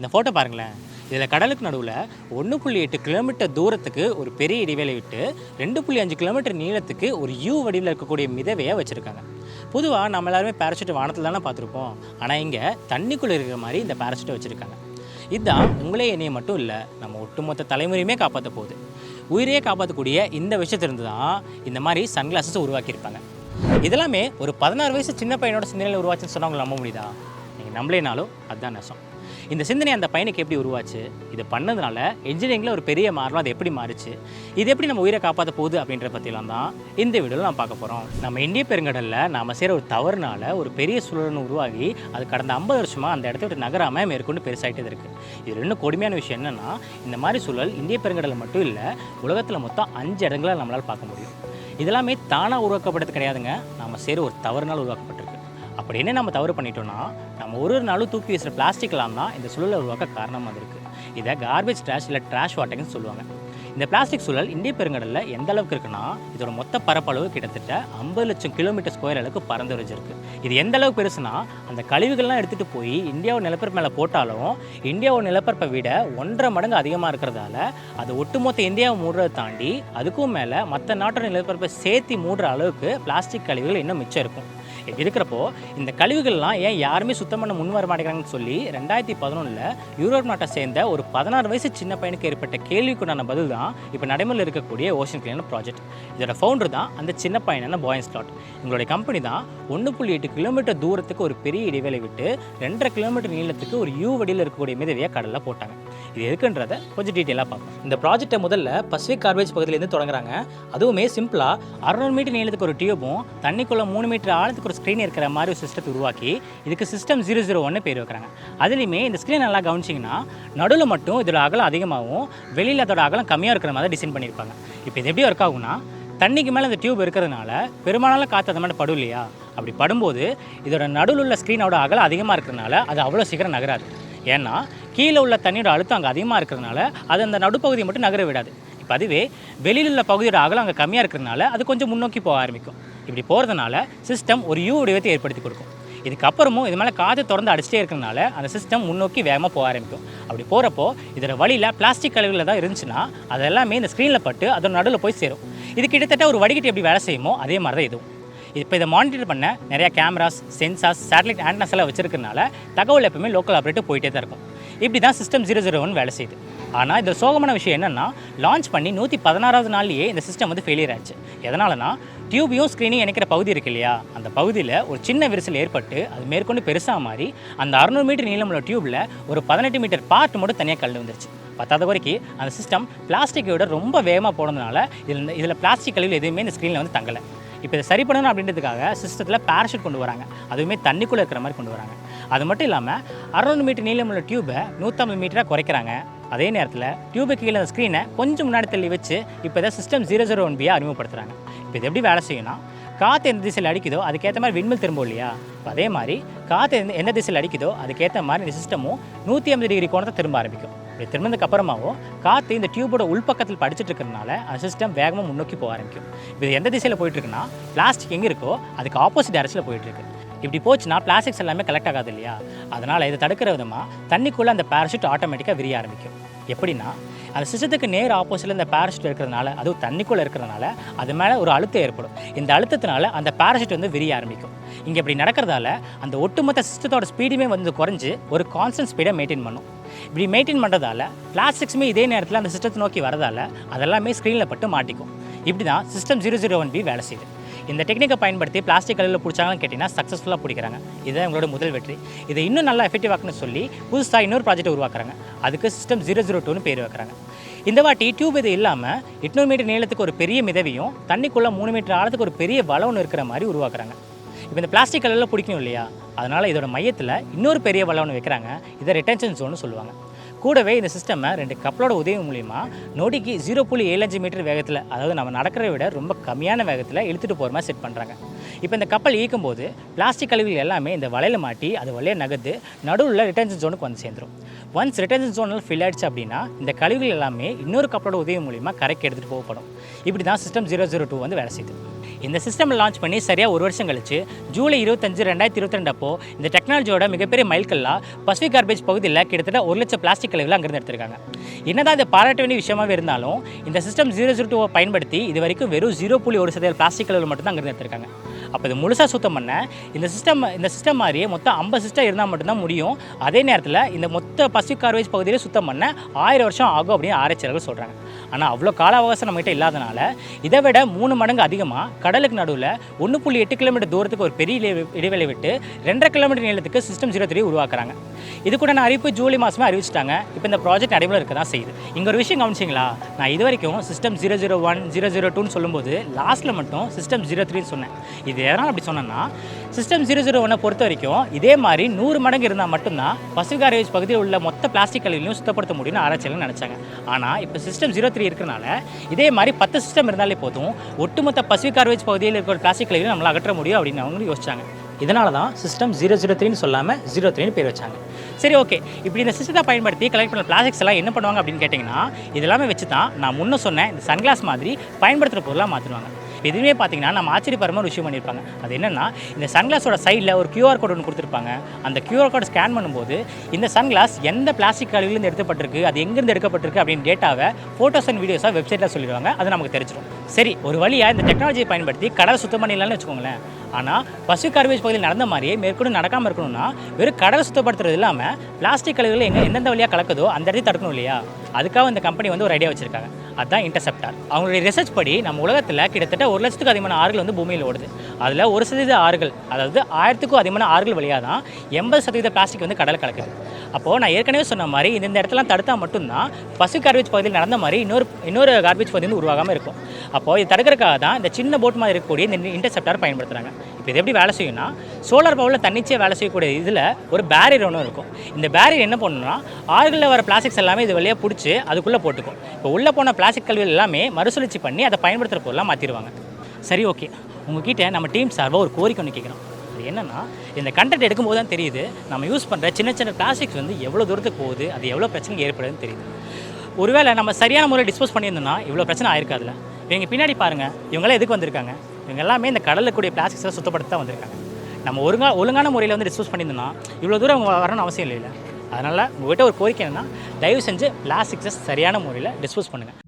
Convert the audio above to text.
இந்த ஃபோட்டோ பாருங்களேன். இதில் கடலுக்கு நடுவில் 1.8 கிலோமீட்டர் தூரத்துக்கு ஒரு பெரிய இடைவேளை விட்டு 2.5 கிலோமீட்டர் நீளத்துக்கு ஒரு யூ வடிவில் இருக்கக்கூடிய மிதவையை வச்சுருக்காங்க. பொதுவாக நம்ம எல்லாருமே பேராஷூட் வானத்தில் தானே பார்த்துருப்போம். ஆனால் இங்கே தண்ணிக்குள்ளே இருக்கிற மாதிரி இந்த பேராஷூட்டை வச்சுருக்காங்க. இதுதான் உங்களே என்னையை மட்டும் இல்லை, நம்ம ஒட்டுமொத்த தலைமுறையுமே காப்பாற்ற போகுது. உயிரையே காப்பாற்றக்கூடிய இந்த விஷயத்திலிருந்து தான் இந்த மாதிரி சன்கிளாஸஸ் உருவாக்கியிருப்பாங்க. இதெல்லாமே ஒரு 16 வயசு சின்ன பையனோட சிந்தனையில் உருவாச்சுன்னு சொன்னவங்க நம்ப முடியுதா? நீங்கள் நம்பலேனாலும் அதுதான் நெசம். இந்த சிந்தனை அந்த பையனுக்கு எப்படி உருவாச்சு, இது பண்ணதுனால இன்ஜினியரிங்கில் ஒரு பெரிய மாற்றம் அது எப்படி மாறிச்சு, இது எப்படி நம்ம உயிரை காப்பாற்ற போகுது அப்படின்ற பற்றிலாம் தான் இந்த வீடியோவில் நான் பார்க்க போகிறோம். நம்ம இந்திய பெருங்கடலில் நாம் செய்கிற ஒரு தவறுனால ஒரு பெரிய சூழல் உருவாகி அது கடந்த 50 வருஷமாக அந்த இடத்த விட்டு நகராமல் மேற்கொண்டு பெருசாகிட்டே இருக்குது. இது இன்னும் கொடுமையான விஷயம் என்னென்னா, இந்த மாதிரி சூழல் இந்திய பெருங்கடலில் மட்டும் இல்லை, உலகத்தில் மொத்தம் 5 இடங்களை நம்மளால் பார்க்க முடியும். இதெல்லாமே தானாக உருவாக்கப்பட்டது கிடையாதுங்க, நம்ம செய்கிற ஒரு தவறுனால் உருவாக்கப்பட்டிருக்கு. அப்படி என்ன நம்ம தவறு பண்ணிட்டோம்னா, நம்ம ஒரு நாளும் தூக்கி வீசுகிற பிளாஸ்டிக்லாம் தான் இந்த சூழலை உருவாக்க காரணமாக இருக்குது. இதை கார்பேஜ் ட்ராஷ் இல்லை ட்ராஷ் வாட்டர்னு சொல்லுவாங்க. இந்த பிளாஸ்டிக் சூழல் இந்திய பெருங்கடலில் எந்த அளவுக்கு இருக்குன்னா, இதோட மொத்த பரப்பளவு கிட்டத்தட்ட 50 லட்சம் கிலோமீட்டர் ஸ்கொயர் அளவுக்கு பறந்து வச்சிருக்கு. இது எந்த அளவுக்கு பெருசுனா, அந்த கழிவுகள்லாம் எடுத்துகிட்டு போய் இந்தியாவோட நிலப்பரப்பு மேலே போட்டாலும் இந்தியாவோட நிலப்பரப்பை விட 1.5 மடங்கு அதிகமாக இருக்கிறதால அது ஒட்டுமொத்த இந்தியாவை மூடுறதை தாண்டி அதுக்கும் மேலே மற்ற நாட்டோட நிலப்பரப்பை சேர்த்து மூடுற அளவுக்கு பிளாஸ்டிக் கழிவுகள் இன்னும் மிச்சம் இருக்கும். இருக்கிறப்போ இந்த கழிவுகள்லாம் ஏன் யாருமே சுத்தம் பண்ண முன் வர மாட்டேங்கிறாங்கன்னு சொல்லி 2011 யூரோப் நாட்டை சேர்ந்த ஒரு 16 வயசு சின்ன பையனுக்கு ஏற்பட்ட கேள்விக்குண்டான பதில் தான் இப்போ நடைமுறையில் இருக்கக்கூடிய ஓஷன் கிளீனர் ப்ராஜெக்ட். இதோட ஃபவுண்டர் தான் அந்த சின்ன பையனான பாயன் ஸ்லாட். எங்களுடைய கம்பெனி தான் 1.8 கிலோமீட்டர் தூரத்துக்கு ஒரு பெரிய இடைவேளை விட்டு 2.5 கிலோமீட்டர் நீளத்துக்கு ஒரு யூ வடியில் இருக்கக்கூடிய மிதவையை கடலில் போட்டாங்க. இது எதுக்குன்றதை கொஞ்சம் டீட்டெயிலாக பார்ப்போம். இந்த ப்ராஜெக்டை முதல்ல பசிபிக் கார்பேஜ் பகுதியிலேருந்து தொடங்குறாங்க. அதுவுமே சிம்பிளாக 600 மீட்டர் நீளத்துக்கு ஒரு டியூபும் தண்ணிக்குள்ள 3 மீட்டர் ஆழத்துக்கு ஒரு ஸ்க்ரீன் இருக்கிற மாதிரி ஒரு சிஸ்டத்தை உருவாக்கி இதுக்கு சிஸ்டம் 001 பேர் வைக்கிறாங்க. அதுலேயுமே இந்த ஸ்க்ரீன் நல்லா கவனிச்சிங்கன்னா நடுவில் மட்டும் இதோட அகலம் அதிகமாகவும் வெளியில் அதோட அகலம் கம்மியாக இருக்கிற மாதிரி டிசைன் பண்ணியிருப்பாங்க. இப்போ இது எப்படி ஒர்க் ஆகும்னா, தண்ணிக்கு மேலே இந்த டியூப் இருக்கிறதுனால பெரும்பாலும் காற்று அந்த மாதிரி படும் இல்லையா? அப்படி படும்போது இதோட நடுவில் உள்ள ஸ்க்ரீனோட அகலம் அதிகமாக இருக்கிறதுனால அது அவ்வளோ சீக்கிரம் நகராது. ஏன்னா கீழே உள்ள தண்ணியோட அழுத்தம் அங்கே அதிகமாக இருக்கிறதுனால அது அந்த நடுப்பகுதியை மட்டும் நகர விடாது. இப்போ அதுவே வெளியில் உள்ள பகுதியோட அகலம் அங்கே கம்மியாக இருக்கிறதுனால அது கொஞ்சம் முன்னோக்கி போக ஆரம்பிக்கும். இப்படி போகிறதுனால சிஸ்டம் ஒரு யூ வடிவத்தை ஏற்படுத்தி கொடுக்கும். இதுக்கப்புறமும் இது மேலே காற்று திறந்து அடிச்சிட்டே இருக்கிறதுனால அந்த சிஸ்டம் முன்னோக்கி வேகமாக போக ஆரம்பிக்கும். அப்படி போகிறப்போ இதோட வழியில் பிளாஸ்டிக் கழிவுகள் தான் இருந்துச்சுன்னா அது எல்லாமே இந்த ஸ்க்ரீனில் பட்டு அதோட நடுவில் போய் சேரும். இது கிட்டத்தட்ட ஒரு வடிகட்டி எப்படி வேலை செய்யுமோ அதே மாதிரி தான் இதுவும். இப்போ இதை மானிட்டர் பண்ண நிறையா கேமராஸ், சென்சார்ஸ், சேட்டலைட் ஆண்டனாஸ் எல்லாம் வச்சிருக்கிறதுனால தகவல் எப்பவுமே லோக்கல் ஆப்ரேட்டர் போயிட்டே தான் இருக்கும். இப்படி தான் சிஸ்டம் 001 வேலை செய்யுது. ஆனால் இதில் சோகமான விஷயம் என்னென்னா, லான்ச் பண்ணி 116வது நாள்லேயே இந்த சிஸ்டம் வந்து ஃபெயிலியர் ஆச்சு. எதனாலனா, டியூபையும் ஸ்க்ரீனையும் இணைக்கிற பகுதி இருக்கு இல்லையா, அந்த பகுதியில் ஒரு சின்ன விரிசல் ஏற்பட்டு அது மேற்கொண்டு பெருசாக மாறி அந்த 600 மீட்டர் நீளமுள்ள டியூப்பில் ஒரு 18 மீட்டர் பார்ட் மட்டும் தனியாக கல் வந்துருச்சு. பத்தாவது வரைக்கும் அந்த சிஸ்டம் பிளாஸ்டிக்கை விட ரொம்ப வேகமாக போனதுனால இதில் பிளாஸ்டிக் கழிவு எதுவுமே இந்த ஸ்க்ரீனில் வந்து தங்கலை. இப்போ இதை சரி பண்ணணும் அப்படின்றதுக்காக சிஸ்டத்தில் பேராஷூட் கொண்டு வராங்க. அதுவுமே தண்ணிக்குள்ளே இருக்கிற மாதிரி கொண்டு வராங்க. அது மட்டும் இல்லாமல் 600 மீட்டர் நீளமுள்ள டியூபை 150 மீட்டராக குறைக்கிறாங்க. அதே நேரத்தில் டியூபுக்கு கீழே அந்த ஸ்க்ரீனை கொஞ்சம் முன்னாடி தள்ளி வச்சு இப்போ இதை சிஸ்டம் 001B அறிமுகப்படுத்துகிறாங்க. இப்போ இது எப்படி வேலை செய்யணும்னா, காற்று எந்த திசையில் அடிக்குதோ அதுக்கேற்ற மாதிரி விண்மில் திரும்பும் இல்லையா, இப்போ அதே மாதிரி காற்று எந்த திசையில் அடிக்குதோ அதுக்கேற்ற மாதிரி இந்த சிஸ்டமும் 180 டிகிரி கோணத்தை திரும்ப ஆரம்பிக்கும். இப்படி திரும்பினதுக்கு அப்புறமாவும் காற்று இந்த டியூபோட உள்பக்கத்தில் படிச்சுட்டு இருக்கிறதுனால அந்த சிஸ்டம் வேகமாக முன்னோக்கி போக ஆரம்பிக்கும். இது எந்த திசையில் போயிட்டுருக்குன்னா, பிளாஸ்டிக் எங்கே இருக்கோ அதுக்கு ஆப்போசிட் டைரக்ஷனில் போயிட்டுருக்கு. இப்படி போச்சுன்னா பிளாஸ்டிக்ஸ் எல்லாமே கலெக்ட் ஆகாது இல்லையா, அதனால் இதை தடுக்கிற விதமாக தண்ணிக்குள்ளே அந்த பேராஷூட் ஆட்டோமேட்டிக்காக விரிய ஆரம்பிக்கும். எப்படின்னா, அந்த சிஸ்டத்துக்கு நேர் ஆப்போசிட்டில் இந்த பேராஷூட் இருக்கிறதுனால, அதுவும் தண்ணிக்குள்ளே இருக்கிறதுனால அது மேலே ஒரு அழுத்தம் ஏற்படும். இந்த அழுத்தத்தினால அந்த பேராஷூட் வந்து விரிய ஆரம்பிக்கும். இங்கே இப்படி நடக்கிறதால அந்த ஒட்டுமொத்த சிஸ்டத்தோட ஸ்பீடுமே வந்து குறைஞ்சி ஒரு கான்ஸ்டன்ட் ஸ்பீடை மெயின்டைன் பண்ணும். இப்படி மெயின்டைன் பண்ணுறதால பிளாஸ்டிக்ஸுமே இதே நேரத்தில் அந்த சிஸ்டத்தை நோக்கி வரதால் அதெல்லாமே ஸ்க்ரீனில் பட்டு மாட்டிக்கும். இப்படி தான் சிஸ்டம் 001B வேலை செய்யுது. இந்த டெக்னிக்கை பயன்படுத்தி பிளாஸ்டிக் கழிவில் பிடிச்சாங்கன்னு கேட்டிங்கன்னா சக்ஸஸ்ஃபுல்லாக பிடிக்கிறாங்க. இதுதான் எங்களோட முதல் வெற்றி. இதை இன்னும் நல்லா எஃபெக்டிவ் ஆக்குன்னு சொல்லி புதுசாக இன்னொரு ப்ராஜெக்ட் உருவாக்குறாங்க. அதுக்கு சிஸ்டம் 002ன்னு பேர் வைக்கிறாங்க. இந்த வாட்டி டியூப் இது இல்லாமல் 800 மீட்டர் நீளத்துக்கு ஒரு பெரிய மிதவையும் தண்ணிக்குள்ளே 3 மீட்டர் ஆழத்துக்கு ஒரு பெரிய வளவன் இருக்கிற மாதிரி உருவாக்குறாங்க. இப்போ இந்த பிளாஸ்டிக் கழிவில் பிடிக்கணும் இல்லையா, அதனால் இதோட மையத்தில் இன்னொரு பெரிய வளவன் வைக்கிறாங்க. இதை ரிட்டென்ஷன் ஜோன்னு சொல்லுவாங்க. கூடவே இந்த சிஸ்டமை 2 கப்பலோட உதவி மூலிமா நொடிக்கு 0.75 மீட்டர் வேகத்தில், அதாவது நம்ம நடக்கிறத விட ரொம்ப கம்மியான வேகத்தில் இழுத்துட்டு போகிற மாதிரி செட் பண்ணுறாங்க. இப்போ இந்த கப்பல் இயக்கும்போது பிளாஸ்டிக் கழிவுகள் எல்லாமே இந்த வலையில் மாட்டி அது வழியாக நகர்ந்து நடுவில் ரிட்டென்ஷன் ஜோனுக்கு வந்து சேர்ந்துடும். ஒன்ஸ் ரிட்டென்ஷன் ஜோனில் ஃபில் ஆகிடுச்சு அப்படின்னா இந்த கழிவுகள் எல்லாமே இன்னொரு கப்பலோட உதவி மூலிமா கரைக்கு எடுத்துகிட்டு போகப்படும். இப்படி தான் சிஸ்டம் 002 வந்து வேலை செய்யுது. இந்த சிஸ்டம் லான்ச் பண்ணி சரியாக ஒரு வருஷம் கழிச்சு ஜூலை 25, 2022 அப்போ இந்த டெக்னாலஜியோட மிகப்பெரிய மைல்கல்லாம் பசிபிக் கார்பேஜ் பகுதியில் கிட்டத்தட்ட 1 லட்சம் பிளாஸ்டிக் கழிவுகள் அங்கிருந்து எடுத்திருக்காங்க. என்னதான் இது பாராட்ட வேண்டிய விஷயமாவே இருந்தாலும் இந்த சிஸ்டம் 002 பயன்படுத்தி இது வரைக்கும் வெறும் 0.1% பிளாஸ்டிக் கழிவுகள் மட்டும் தான் அங்கிருந்து எடுத்திருக்காங்க. அப்போ இது முழுசாக சுத்தம் பண்ண இந்த சிஸ்டம் மாதிரியே மொத்தம் 50 சிஸ்டம் இருந்தால் மட்டும்தான் முடியும். அதே நேரத்தில் இந்த மொத்த பசிபிக் கார்பேஜ் பகுதியில் சுத்தம் பண்ண 1000 வருஷம் ஆகும் அப்படின்னு ஆராய்ச்சியாளர்கள் சொல்கிறாங்க. ஆனால் அவ்வளோ கால அவகாசம் நம்மகிட்ட இல்லாதனால இதை விட 3 மடங்கு அதிகமாக கடலுக்கு நடுவில் 1.8 கிலோமீட்டர் தூரத்துக்கு ஒரு பெரிய இடைவெளி விட்டு 2.5 கிலோமீட்டர் நீளத்துக்கு சிஸ்டம் 03 உருவாக்குறாங்க. இது கூட நான் அறிவிப்பு ஜூலை மாதமே அறிவிச்சிட்டாங்க. இப்போ இந்த ப்ராஜெக்ட் நடைமுறை இருக்க தான் செய்யுது. இங்கே ஒரு விஷயம் கவனிச்சிங்களா, நான் இது வரைக்கும் சிஸ்டம் 001, 002ன்னு சொல்லும்போது லாஸ்ட்டில் மட்டும் சிஸ்டம் 03ன்னு சொன்னேன். இது எதனால் அப்படி சொன்னேன்னா, சிஸ்டம் 001 பொறுத்த வரைக்கும் இதே மாதிரி 100 மடங்கு இருந்தால் மட்டும்தான் பசிபிக் கார்பேஜ் பகுதியில் உள்ள மொத்த பிளாஸ்டிக் கழிவுகளையும் சுத்தப்படுத்த முடியும்னு ஆராய்ச்சியாளர்கள் நினச்சாங்க. ஆனால் இப்போ சிஸ்டம் 03 இருக்கிறனால இதே மாதிரி 10 சிஸ்டம் இருந்தாலே போதும் ஒட்டுமொத்த பசிபிக் கார்பேஜ் பகுதியில் இருக்கிற பிளாஸ்டிக் கழிவுகளை நம்மளால் அகற்ற முடியும் அப்படின்னு அவங்க யோசிச்சாங்க. இதனால தான் சிஸ்டம் 003ன்னு சொல்லாமல் 03ன்னு பேர் வச்சாங்க. சரி, ஓகே, இப்படி இந்த சிஸ்டத்தை பயன்படுத்தி கலெக்ட் பண்ண பிளாஸ்டிக்ஸ் எல்லாம் என்ன பண்ணுவாங்க அப்படின்னு கேட்டிங்கன்னா, இதெல்லாமே வச்சு தான் நான் முன்ன சொன்னேன் இந்த சன்கிளாஸ் மாதிரி பயன்படுத்துகிற பொருளாக மாற்றிடுவாங்க. இதுவே பார்த்தீங்கன்னா நம்ம ஆச்சரியப்படுற மாதிரி ஒரு விஷயம் பண்ணியிருப்பாங்க. அது என்னென்னா, இந்த சன்கிளாஸோட சைடில் ஒரு QR கோட் ஒன்று கொடுத்துருப்பாங்க. அந்த QR கோட் ஸ்கேன் பண்ணும்போது இந்த சன்கிளாஸ் எந்த பிளாஸ்டிக் கழிவுலேருந்து எடுக்கப்பட்டிருக்கு, அது எங்கேருந்து எடுக்கப்பட்டிருக்கு அப்படின்னு டேட்டாவை ஃபோட்டோஸ் அண்ட் வீடியோஸாக வெப்சைட்டில் சொல்லிடுவாங்க. அது நமக்கு தெரிஞ்சிடும். சரி, ஒரு வழியாக இந்த டெக்னாலஜியை பயன்படுத்தி கடலை சுத்தம் பண்ணிடலாம்னு வச்சுக்கோங்களேன். ஆனால் பசிபிக் கார்பேஜ் பகுதியில் நடந்த மாதிரியே மேற்கொண்டு நடக்காமல் இருக்கணும்னா வெறும் கடலை சுத்தப்படுத்துறது இல்லாமல் பிளாஸ்டிக் கழிவுகள் எந்தெந்த வழியாக கலக்குதோ அந்த இடத்தையும் தடுக்கணும் இல்லையா? அதுக்காக இந்த கம்பெனி ஒரு ஐடியா வச்சுருக்காங்க. அதுதான் இன்டர்செப்டார். அவங்களுடைய ரிசர்ச் படி நம்ம உலகத்தில் கிட்டத்தட்ட 1 லட்சத்துக்கு அதிகமான ஆறுகள் பூமியில் ஓடுது. அதில் 1% ஆறுகள், அதாவது 1000க்கும் அதிகமான ஆறுகள் வழியாக தான் 80% பிளாஸ்டிக் கடலில் கலக்குது. அப்போது நான் ஏற்கனவே சொன்ன மாதிரி இந்த இடத்துலாம் தடுத்தால் மட்டும்தான் பசிபிக் கார்பேஜ் பகுதியில் நடந்த மாதிரி இன்னொரு கார்பேஜ் பகுதி உருவாகாமல் இருக்கும். அப்போது இது தடுக்கிறதுக்காக தான் இந்த சின்ன போட் மாதிரி இருக்கக்கூடிய இந்த இன்டர்செப்டார் பயன்படுத்துகிறாங்க. இப்போ இது எப்படி வேலை செய்யும்னா, சோலார் பவரில் தன்னிச்சையாக வேலை செய்யக்கூடிய இதில் ஒரு பேரியர் ஒன்று இருக்கும். இந்த பேரியர் என்ன பண்ணணும்னா, ஆறுகளில் வர பிளாஸ்டிக்ஸ் எல்லாமே இது வழியாக பிடிச்சி அதுக்குள்ளே போட்டுக்கும். இப்போ உள்ளே போன பிளாஸ்டிக் கழிவுகள் எல்லாமே மறுசுழற்சி பண்ணி அதை பயன்படுத்துகிற பொருளாக மாற்றிடுவாங்க. சரி, ஓகே, உங்ககிட்ட நம்ம டீம் சார்பாக ஒரு கோரிக்கை ஒன்று கேட்குறோம். அது என்னென்னா, இந்த கண்டென்ட் எடுக்கும்போது தான் தெரியுது நம்ம யூஸ் பண்ணுற சின்ன சின்ன பிளாஸ்டிக்ஸ் எவ்வளோ தூரத்துக்கு போகுது, அது எவ்வளோ பிரச்சனைக்கு ஏற்படுதுன்னு தெரியுது. ஒருவேளை நம்ம சரியான முறையில் டிஸ்போஸ் பண்ணியிருந்தோம்னா இவ்வளோ பிரச்சனை ஆயிருக்காதுல்ல. இவங்க பின்னாடி பாருங்கள், இவங்களாம் எதுக்கு வந்திருக்காங்க? இவங்க எல்லாமே இந்த கடலில் கூடிய பிளாஸ்டிக்ஸை சுத்தப்படுத்த தான் வந்திருக்காங்க. நம்ம ஒழுங்கான முறையில் டிஸ்போஸ் பண்ணியிருந்தோம்னா இவ்வளோ தூரம் அவங்க வரணும்னு அவசியம் இல்லை. அதனால் உங்கள்கிட்ட ஒரு கோரிக்கை என்னென்னா, தயவு செஞ்சு பிளாஸ்டிக்ஸை சரியான முறையில் டிஸ்போஸ் பண்ணுங்கள்.